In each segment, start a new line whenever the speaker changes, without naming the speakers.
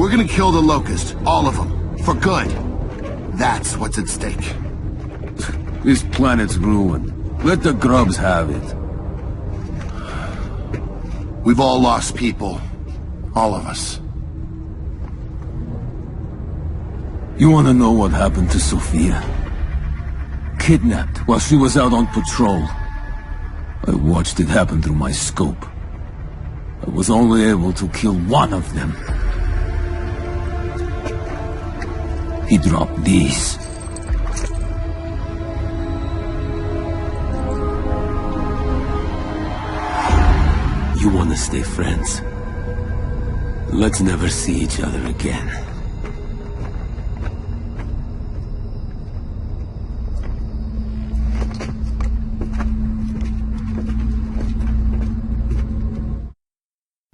We're gonna kill the Locust, all of them, for good. That's what's at stake.
This planet's ruined. Let the grubs have it.
We've all lost people. All of us.
You wanna know what happened to Sofia? Kidnapped while she was out on patrol. I watched it happen through my scope. I was only able to kill one of them. He dropped these. You wanna stay friends? Let's never see each other again.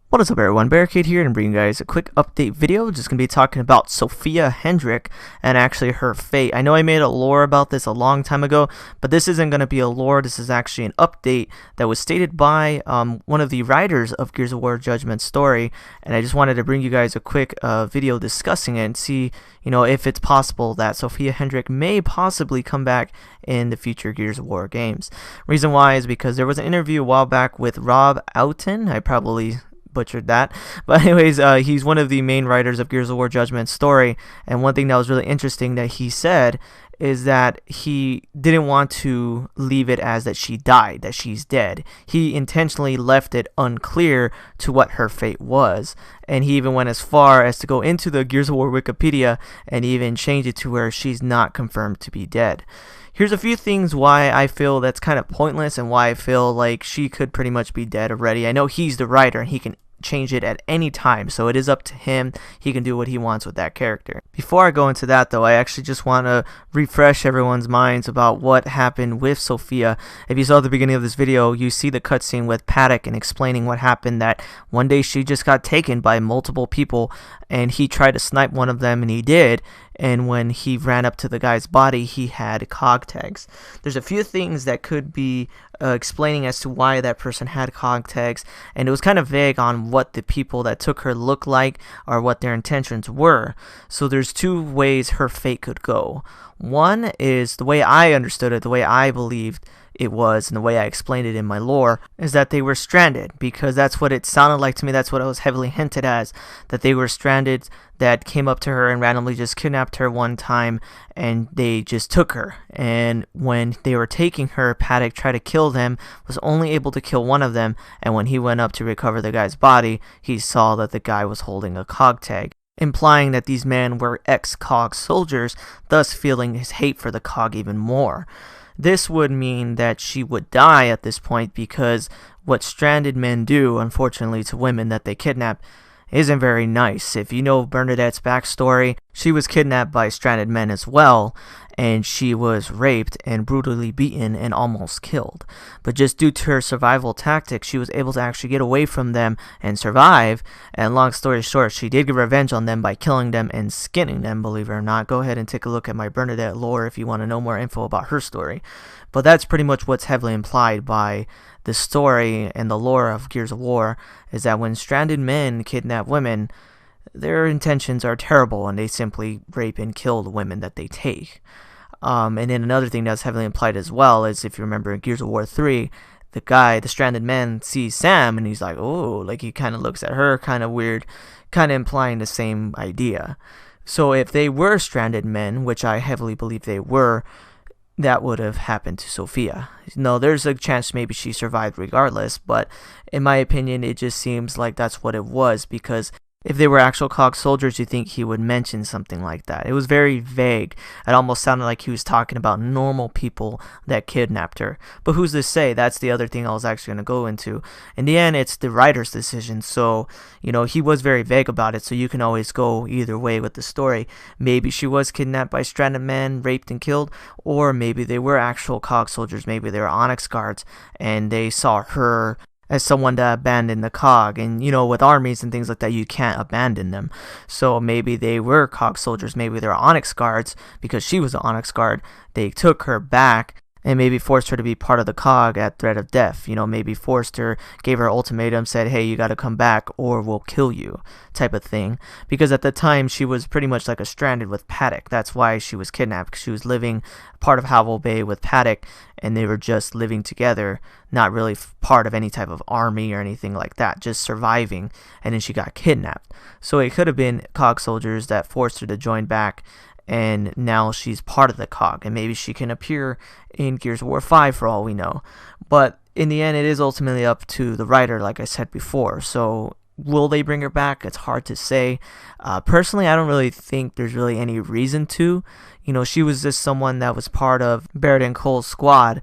What is up everyone, Barricade here, and bringing you guys a quick update video. Just going to be talking about Sofia Hendrick and actually her fate. I know I made a lore about this a long time ago, but this isn't going to be a lore. This is actually an update that was stated by one of the writers of Gears of War Judgment story, and I just wanted to bring you guys a quick video discussing it and see, you know, if it's possible that Sofia Hendrick may possibly come back in the future Gears of War games. Reason why is because there was an interview a while back with Auten. I probably butchered that, but anyways, he's one of the main writers of Gears of War Judgment story, and one thing that was really interesting that he said is that he didn't want to leave it as that she died, that she's dead. He intentionally left it unclear to what her fate was, and he even went as far as to go into the Gears of War Wikipedia and even change it to where she's not confirmed to be dead. Here's a few things why I feel that's kind of pointless and why I feel like she could pretty much be dead already. I know he's the writer and he can change it at any time, so it is up to him. He can do what he wants with that character. Before I go into that though, I actually just want to refresh everyone's minds about what happened with Sofia. If you saw the beginning of this video, you see the cutscene with Paddock and explaining what happened, that one day she just got taken by multiple people and he tried to snipe one of them, and he did, and when he ran up to the guy's body, he had cog tags. There's a few things that could be explaining as to why that person had cog tags, and it was kind of vague on what the people that took her looked like or what their intentions were. So there's two ways her fate could go. One is, the way I understood it, the way I believed it was, and the way I explained it in my lore, is that they were stranded, because that's what it sounded like to me. That's what it was heavily hinted as, that they were stranded, that came up to her and randomly just kidnapped her one time, and they just took her. And when they were taking her, Paddock tried to kill them, was only able to kill one of them, and when he went up to recover the guy's body, he saw that the guy was holding a cog tag, implying that these men were ex-cog soldiers, thus feeling his hate for the cog even more. This would mean that she would die at this point, because what stranded men do, unfortunately, to women that they kidnap isn't very nice. If you know Bernadette's backstory, she was kidnapped by stranded men as well, and she was raped and brutally beaten and almost killed. But just due to her survival tactics, she was able to actually get away from them and survive, and long story short, she did get revenge on them by killing them and skinning them, believe it or not. Go ahead and take a look at my Bernadette lore if you want to know more info about her story. But that's pretty much what's heavily implied by the story and the lore of Gears of War, is that when stranded men kidnap women, their intentions are terrible, and they simply rape and kill the women that they take. And then another thing that's heavily implied as well is, if you remember in Gears of War 3, the stranded man sees Sam and he's like, oh, like he kind of looks at her kind of weird, kind of implying the same idea. So if they were stranded men, which I heavily believe they were, that would have happened to Sofia. No, there's a chance maybe she survived regardless, but in my opinion, it just seems like that's what it was, because if they were actual cog soldiers, you think he would mention something like that. It was very vague. It almost sounded like he was talking about normal people that kidnapped her. But who's to say? That's the other thing I was actually going to go into. In the end, it's the writer's decision. So, you know, he was very vague about it. So you can always go either way with the story. Maybe she was kidnapped by stranded men, raped and killed. Or maybe they were actual cog soldiers. Maybe they were Onyx guards and they saw her as someone to abandon the cog. And you know, with armies and things like that, you can't abandon them. So maybe they were cog soldiers, maybe they were Onyx guards, because she was an Onyx guard. They took her back and maybe forced her to be part of the cog at threat of death. You know, maybe forced her, gave her ultimatum, said, hey, you gotta come back or we'll kill you, type of thing. Because at the time, she was pretty much like a stranded with Paddock. That's why she was kidnapped, because she was living part of Havel Bay with Paddock, and they were just living together, not really part of any type of army or anything like that, just surviving, and then she got kidnapped. So it could have been cog soldiers that forced her to join back, and now she's part of the cog, and maybe she can appear in Gears of War 5 for all we know. But in the end, it is ultimately up to the writer, like I said before. So will they bring her back? It's hard to say. Personally, I don't really think there's really any reason to. You know, she was just someone that was part of Barrett and Cole's squad,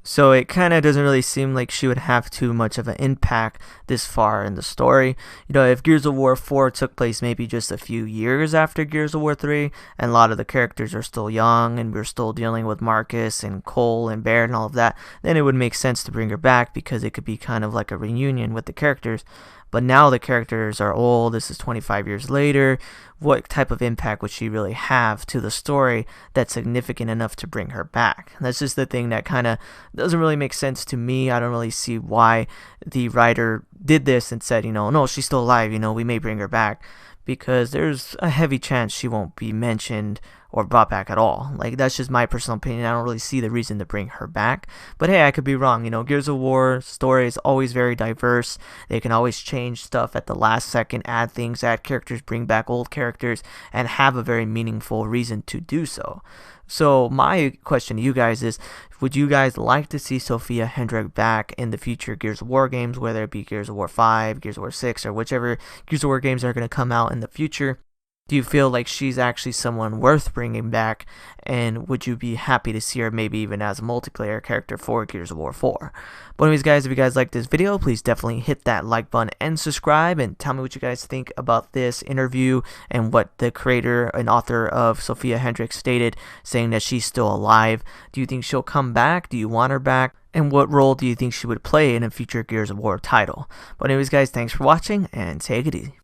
so it kind of doesn't really seem like she would have too much of an impact this far in the story. You know, if Gears of War 4 took place maybe just a few years after Gears of War 3, and a lot of the characters are still young, and we're still dealing with Marcus and Cole and Barrett and all of that, then it would make sense to bring her back, because it could be kind of like a reunion with the characters. But now the characters are old, this is 25 years later. What type of impact would she really have to the story that's significant enough to bring her back? That's just the thing that kind of doesn't really make sense to me. I don't really see why the writer did this and said, you know, no, she's still alive, you know, we may bring her back. Because there's a heavy chance she won't be mentioned or brought back at all. Like, that's just my personal opinion. I don't really see the reason to bring her back. But hey, I could be wrong. You know, Gears of War story is always very diverse. They can always change stuff at the last second, add things, add characters, bring back old characters, and have a very meaningful reason to do so. So my question to you guys is, would you guys like to see Sofia Hendrick back in the future Gears of War games, whether it be Gears of War 5, Gears of War 6, or whichever Gears of War games are going to come out in the future? Do you feel like she's actually someone worth bringing back, and would you be happy to see her maybe even as a multiplayer character for Gears of War 4? But anyways, guys, if you guys liked this video, please definitely hit that like button and subscribe, and tell me what you guys think about this interview and what the creator and author of Sofia Hendrick stated, saying that she's still alive. Do you think she'll come back? Do you want her back? And what role do you think she would play in a future Gears of War title? But anyways, guys, thanks for watching, and take it easy.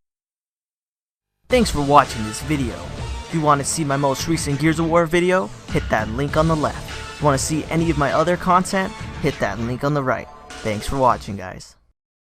Thanks for watching this video. If you want to see my most recent Gears of War video, hit that link on the left. If you want to see any of my other content, hit that link on the right. Thanks for watching, guys.